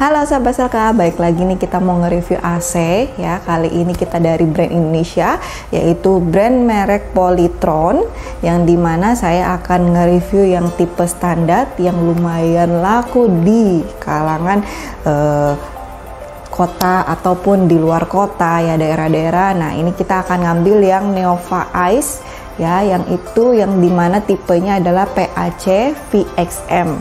Halo sahabat Selka, baik lagi nih kita mau nge-review AC ya. Kali ini kita dari brand Indonesia, yaitu brand merek Polytron, yang dimana saya akan nge-review yang tipe standar yang lumayan laku di kalangan kota ataupun di luar kota ya, daerah-daerah. Nah ini kita akan ngambil yang Neova Ice ya, yang itu yang dimana tipenya adalah PAC VXM.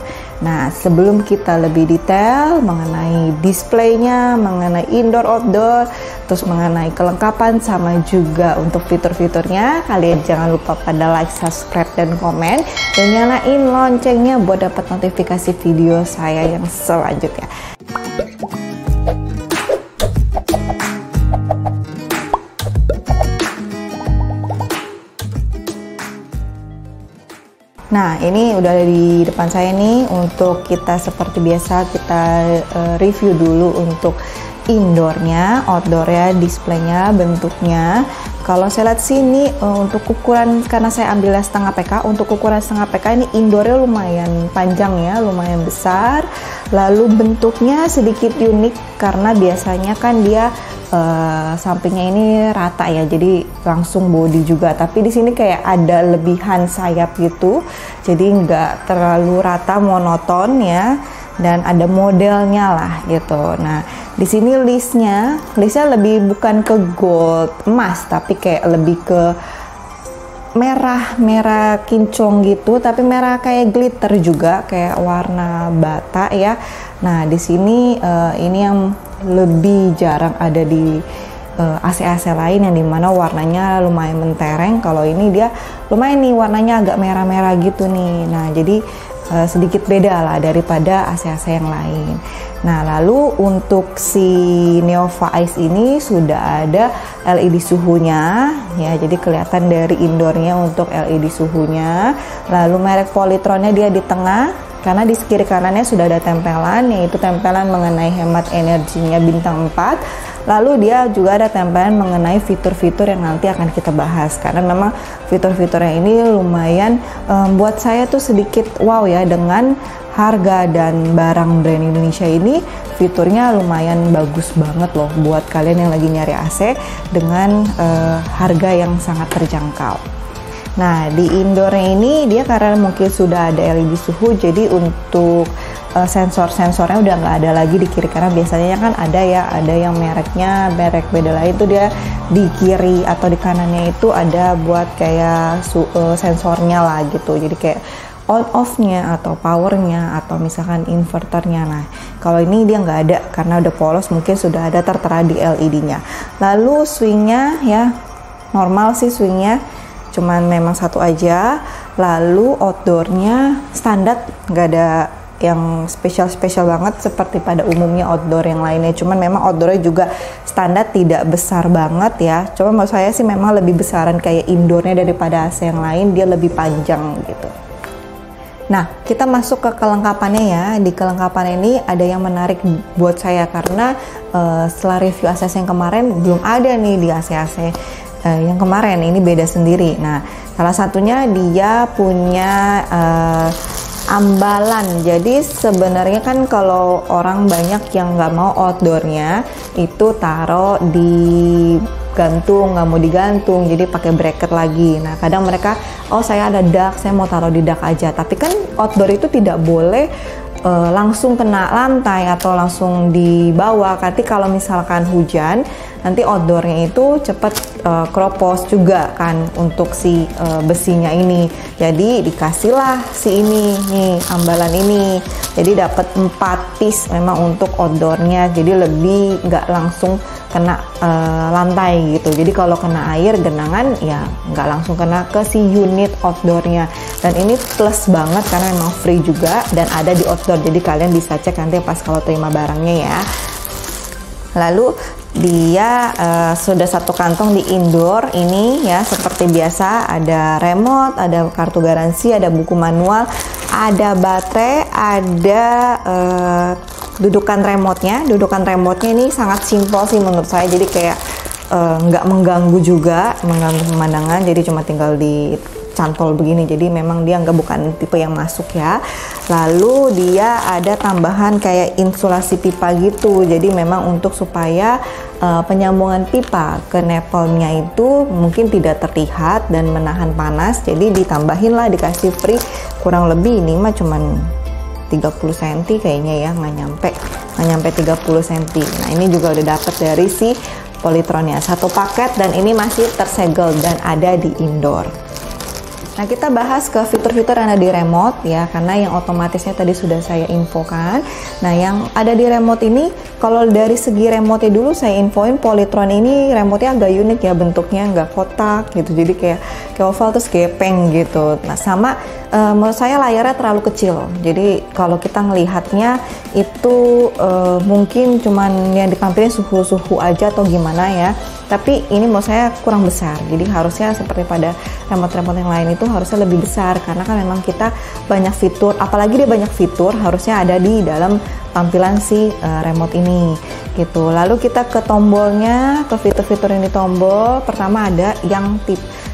Nah, sebelum kita lebih detail mengenai displaynya, mengenai indoor outdoor, terus mengenai kelengkapan sama juga untuk fitur-fiturnya, kalian jangan lupa pada like, subscribe, dan komen, dan nyalain loncengnya buat dapat notifikasi video saya yang selanjutnya. Nah, ini udah ada di depan saya nih. Untuk kita seperti biasa kita review dulu untuk indoornya, outdoornya, displaynya, bentuknya. Kalau saya lihat sini untuk ukuran, karena saya ambilnya setengah PK, untuk ukuran setengah PK ini indoornya lumayan panjang ya, lumayan besar. Lalu bentuknya sedikit unik karena biasanya kan dia sampingnya ini rata ya, jadi langsung body juga, tapi di sini kayak ada lebihan sayap gitu, jadi nggak terlalu rata, monoton ya, dan ada modelnya lah gitu. Nah di sini listnya lebih bukan ke gold emas, tapi kayak lebih ke merah kinclong gitu, tapi merah kayak glitter juga, kayak warna bata ya. Nah di sini ini yang lebih jarang ada di AC-AC lain, yang dimana warnanya lumayan mentereng. Kalau ini dia lumayan nih warnanya agak merah-merah gitu nih. Nah jadi sedikit beda lah daripada AC-AC yang lain. Nah lalu untuk si Neova Ice ini sudah ada LED suhunya ya, jadi kelihatan dari indoornya untuk LED suhunya. Lalu merek Polytronnya dia di tengah, karena di kiri kanannya sudah ada tempelan, yaitu tempelan mengenai hemat energinya bintang 4. Lalu dia juga ada tempelan mengenai fitur-fitur yang nanti akan kita bahas, karena memang fitur-fiturnya ini lumayan buat saya tuh sedikit wow ya, dengan harga dan barang brand Indonesia ini. Fiturnya lumayan bagus banget loh buat kalian yang lagi nyari AC dengan harga yang sangat terjangkau. Nah di indoornya ini dia karena mungkin sudah ada LED suhu, jadi untuk sensor-sensornya udah nggak ada lagi di kiri kanan. Biasanya kan ada ya, ada yang merek beda lain itu dia di kiri atau di kanannya itu ada buat kayak sensornya lah gitu, jadi kayak on off-nya atau powernya atau misalkan inverternya. Nah kalau ini dia nggak ada karena udah polos, mungkin sudah ada tertera di LED-nya. Lalu swingnya ya normal sih, swingnya cuman memang satu aja. Lalu outdoornya standar, nggak ada yang spesial banget seperti pada umumnya outdoor yang lainnya. Cuman memang outdoornya juga standar, tidak besar banget ya. Cuma menurut saya sih memang lebih besaran kayak indoornya daripada AC yang lain, dia lebih panjang gitu. Nah kita masuk ke kelengkapannya ya. Di kelengkapan ini ada yang menarik buat saya, karena setelah review AC yang kemarin belum ada nih di AC yang kemarin, ini beda sendiri. Nah salah satunya dia punya ambalan. Jadi sebenarnya kan kalau orang banyak yang nggak mau outdoornya itu taruh di gantung, nggak mau digantung, jadi pakai bracket lagi. Nah kadang mereka, oh saya ada dak, saya mau taruh di dak aja. Tapi kan outdoor itu tidak boleh langsung kena lantai atau langsung di bawah. Nanti kalau misalkan hujan, nanti outdoornya itu cepat kropos juga kan untuk si besinya ini. Jadi dikasihlah si ini nih, ambalan ini. Jadi dapat 4 piece memang untuk outdoornya, jadi lebih nggak langsung kena lantai gitu. Jadi kalau kena air genangan ya nggak langsung kena ke si unit outdoornya. Dan ini plus banget karena memang free juga dan ada di outdoor, jadi kalian bisa cek nanti pas kalau terima barangnya ya. Lalu dia sudah satu kantong di indoor ini ya, seperti biasa ada remote, ada kartu garansi, ada buku manual, ada baterai, ada dudukan remote-nya. Dudukan remote-nya ini sangat simpel sih menurut saya, jadi kayak nggak mengganggu juga, mengganggu pemandangan, jadi cuma tinggal di cantol begini, jadi memang dia bukan tipe yang masuk ya. Lalu dia ada tambahan kayak insulasi pipa gitu, jadi memang untuk supaya penyambungan pipa ke nepelnya itu mungkin tidak terlihat dan menahan panas, jadi ditambahin lah, dikasih free kurang lebih. Ini mah cuman 30 cm kayaknya ya, nggak nyampe 30 cm. Nah ini juga udah dapet dari si Polytronnya, satu paket, dan ini masih tersegel dan ada di indoor. Nah kita bahas ke fitur-fitur yang ada di remote ya, karena yang otomatisnya tadi sudah saya infokan. Nah yang ada di remote ini, kalau dari segi remote dulu saya infoin, Polytron ini remote-nya agak unik ya, bentuknya nggak kotak gitu, jadi kayak oval terus gepeng gitu. Nah sama menurut saya layarnya terlalu kecil, jadi kalau kita ngelihatnya itu mungkin cuman yang ditampilin suhu-suhu aja atau gimana ya, tapi ini menurut saya kurang besar. Jadi harusnya seperti pada remote-remote yang lain itu harusnya lebih besar, karena kan memang kita banyak fitur, apalagi dia banyak fitur harusnya ada di dalam tampilan si remote ini gitu. Lalu kita ke tombolnya, ke fitur-fitur yang di tombol. Pertama ada yang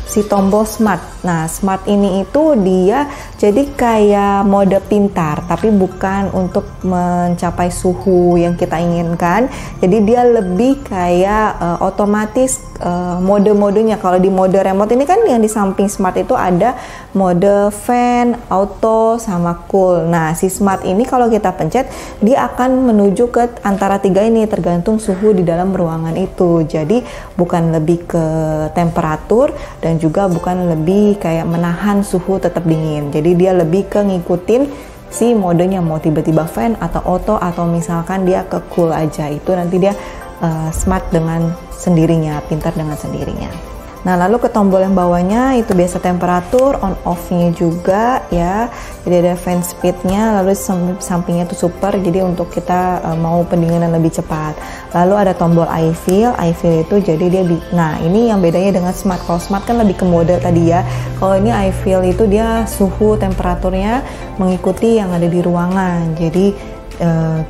si tombol smart. Nah smart ini itu dia jadi kayak mode pintar, tapi bukan untuk mencapai suhu yang kita inginkan. Jadi dia lebih kayak otomatis mode-modenya. Kalau di mode remote ini kan yang di samping smart itu ada mode fan, auto, sama cool. Nah si smart ini kalau kita pencet dia akan menuju ke antara tiga ini tergantung suhu di dalam ruangan itu. Jadi bukan lebih ke temperatur dan juga bukan lebih kayak menahan suhu tetap dingin. Jadi dia lebih ke ngikutin si modenya, mau tiba-tiba fan atau auto atau misalkan dia ke cool aja, itu nanti dia smart dengan sendirinya, pintar dengan sendirinya. Nah lalu ke tombol yang bawahnya itu biasa temperatur, on off-nya juga ya, jadi ada fan speed-nya, lalu sampingnya itu super, jadi untuk kita mau pendinginan lebih cepat. Lalu ada tombol I-Feel itu jadi dia nah ini yang bedanya dengan smart. Kalau smart kan lebih ke mode tadi ya, kalau ini I-Feel itu dia suhu temperaturnya mengikuti yang ada di ruangan, jadi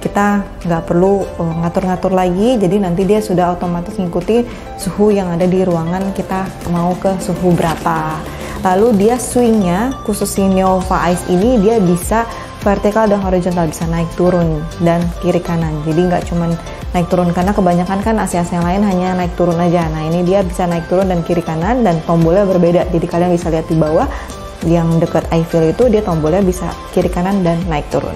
kita nggak perlu ngatur-ngatur lagi, jadi nanti dia sudah otomatis ngikuti suhu yang ada di ruangan, kita mau ke suhu berapa. Lalu dia swingnya khusus si Neova Ice ini dia bisa vertikal dan horizontal, bisa naik turun dan kiri kanan, jadi nggak cuman naik turun, karena kebanyakan kan AC-AC yang lain hanya naik turun aja. Nah ini dia bisa naik turun dan kiri kanan, dan tombolnya berbeda, jadi kalian bisa lihat di bawah yang dekat I-Feel itu dia tombolnya bisa kiri kanan dan naik turun.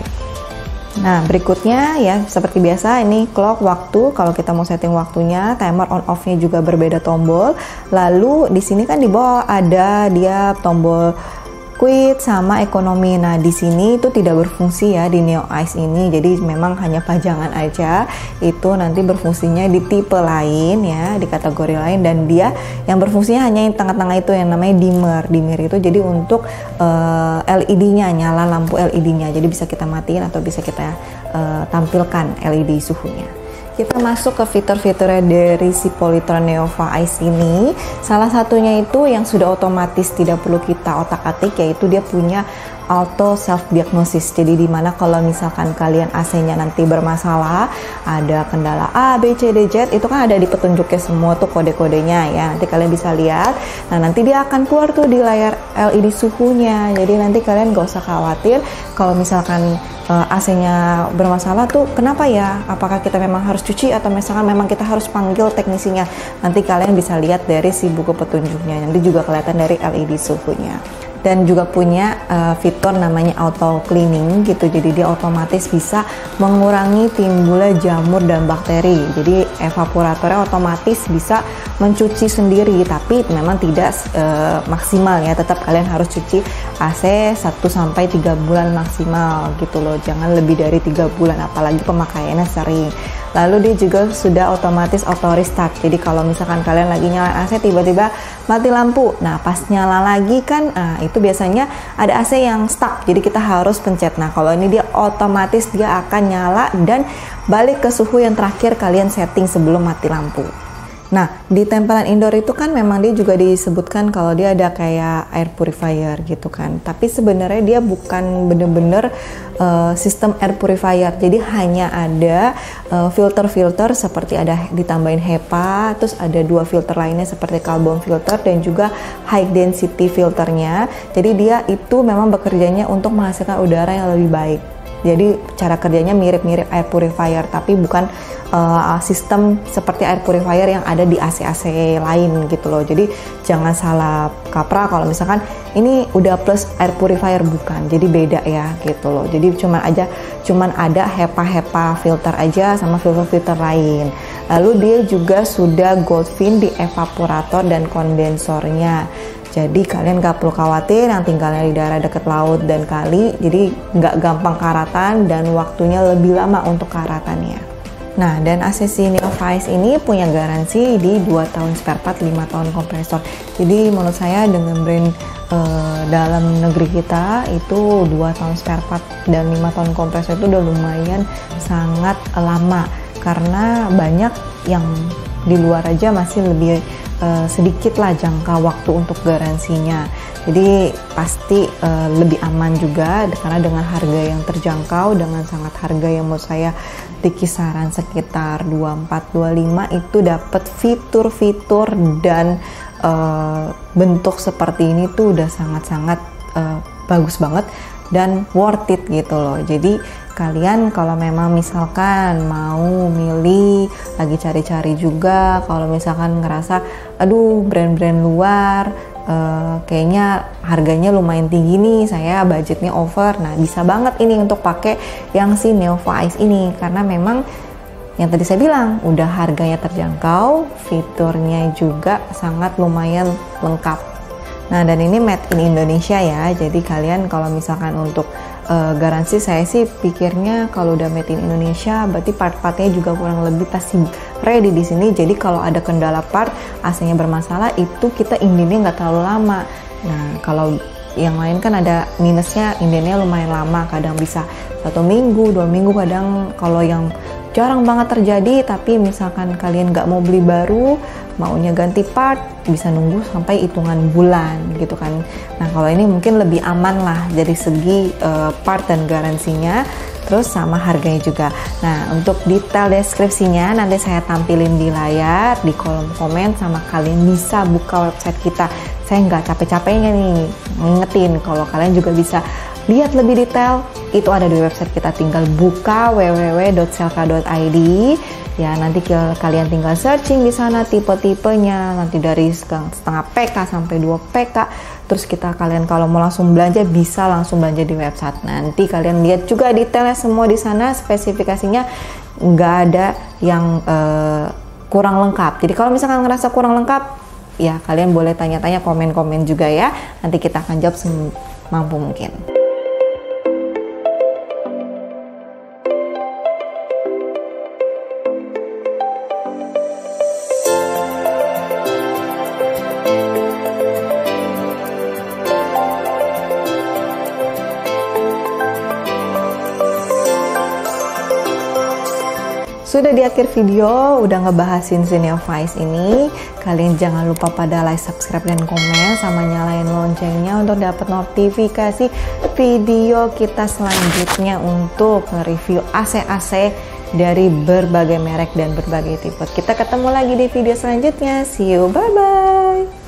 Nah berikutnya ya seperti biasa ini clock, waktu. Kalau kita mau setting waktunya, timer on off-nya juga berbeda tombol. Lalu di sini kan di bawah ada dia tombol quick sama ekonomi. Nah di sini itu tidak berfungsi ya di Neo Ice ini, jadi memang hanya pajangan aja. Itu nanti berfungsinya di tipe lain ya, di kategori lain, dan dia yang berfungsinya hanya yang tengah-tengah itu yang namanya dimmer. Dimmer itu jadi untuk LED-nya, nyala lampu LED-nya, jadi bisa kita matiin atau bisa kita tampilkan LED suhunya. Kita masuk ke fitur-fiturnya dari si Polytron Neova Ice ini. Salah satunya itu yang sudah otomatis tidak perlu kita otak-atik, yaitu dia punya auto self diagnosis. Jadi dimana kalau misalkan kalian AC-nya nanti bermasalah, ada kendala A, B, C, D, Z, itu kan ada di petunjuknya semua tuh kode-kodenya ya. Nanti kalian bisa lihat. Nah nanti dia akan keluar tuh di layar LED suhunya. Jadi nanti kalian gak usah khawatir kalau misalkan AC-nya bermasalah tuh kenapa ya, apakah kita memang harus cuci atau misalkan memang kita harus panggil teknisinya. Nanti kalian bisa lihat dari si buku petunjuknya, nanti juga kelihatan dari LED suhunya. Dan juga punya fitur namanya auto cleaning gitu, jadi dia otomatis bisa mengurangi timbulnya jamur dan bakteri. Jadi evaporatornya otomatis bisa mencuci sendiri, tapi memang tidak maksimal ya, tetap kalian harus cuci AC 1-3 bulan maksimal gitu loh, jangan lebih dari 3 bulan apalagi pemakaiannya sering. Lalu dia juga sudah otomatis auto restart, jadi kalau misalkan kalian lagi nyala AC tiba-tiba mati lampu, nah pas nyala lagi kan itu biasanya ada AC yang stuck, jadi kita harus pencet. Nah kalau ini dia otomatis dia akan nyala dan balik ke suhu yang terakhir kalian setting sebelum mati lampu. Nah, di tempelan indoor itu kan memang dia juga disebutkan kalau dia ada kayak air purifier gitu kan. Tapi sebenarnya dia bukan bener-bener sistem air purifier. Jadi hanya ada filter-filter seperti ada ditambahin HEPA, terus ada 2 filter lainnya seperti carbon filter dan juga high density filternya. Jadi dia itu memang bekerjanya untuk menghasilkan udara yang lebih baik. Jadi cara kerjanya mirip-mirip air purifier, tapi bukan sistem seperti air purifier yang ada di AC-AC lain gitu loh. Jadi jangan salah kaprah kalau misalkan ini udah plus air purifier, bukan. Jadi beda ya gitu loh. Jadi cuman ada HEPA filter aja sama filter-filter lain. Lalu dia juga sudah Goldfin di evaporator dan kondensornya. Jadi kalian gak perlu khawatir yang tinggalnya di daerah dekat laut dan kali, jadi gak gampang karatan dan waktunya lebih lama untuk karatannya. Nah, dan ACC Neovice ini punya garansi di 2 tahun spare part, 5 tahun kompresor. Jadi menurut saya dengan brand dalam negeri kita itu 2 tahun spare part dan 5 tahun kompresor itu udah lumayan sangat lama. Karena banyak yang di luar aja masih lebih sedikit lah jangka waktu untuk garansinya. Jadi pasti lebih aman juga karena dengan harga yang terjangkau, dengan sangat harga yang menurut saya di kisaran sekitar 24-25 itu dapat fitur-fitur dan bentuk seperti ini tuh udah sangat-sangat bagus banget dan worth it gitu loh. Jadi kalian kalau memang misalkan mau milih, lagi cari-cari juga, kalau misalkan ngerasa aduh brand-brand luar kayaknya harganya lumayan tinggi nih, saya budgetnya over, nah bisa banget ini untuk pakai yang si Neovice ini, karena memang yang tadi saya bilang udah harganya terjangkau, fiturnya juga sangat lumayan lengkap. Nah, dan ini made in Indonesia ya, jadi kalian kalau misalkan untuk garansi, saya sih pikirnya kalau udah made in Indonesia berarti part-partnya juga kurang lebih pasti ready di sini. Jadi kalau ada kendala part, AC-nya bermasalah, itu kita indinnya nggak terlalu lama. Nah, kalau yang lain kan ada minusnya, indinnya lumayan lama, kadang bisa 1 minggu, 2 minggu, kadang kalau yang jarang banget terjadi, tapi misalkan kalian nggak mau beli baru, maunya ganti part, bisa nunggu sampai hitungan bulan gitu kan. Nah, kalau ini mungkin lebih aman lah dari segi part dan garansinya, terus sama harganya juga. Nah, untuk detail deskripsinya nanti saya tampilin di layar, di kolom komen, sama kalian bisa buka website kita. Saya nggak capek-capeknya nih ngingetin, kalau kalian juga bisa lihat lebih detail, itu ada di website kita, tinggal buka www.selka.id ya, nanti kalian tinggal searching di sana tipe-tipenya, nanti dari setengah PK sampai 2 PK, terus kalian kalau mau langsung belanja bisa langsung belanja di website. Nanti kalian lihat juga detailnya semua di sana, spesifikasinya nggak ada yang kurang lengkap. Jadi kalau misalkan ngerasa kurang lengkap, ya kalian boleh tanya-tanya, komen-komen juga ya, nanti kita akan jawab semampu mungkin. Sudah di akhir video, udah ngebahasin si Neovice ini. Kalian jangan lupa pada like, subscribe, dan komen, sama nyalain loncengnya untuk dapat notifikasi video kita selanjutnya untuk nge-review AC-AC dari berbagai merek dan berbagai tipe. Kita ketemu lagi di video selanjutnya. See you, bye-bye!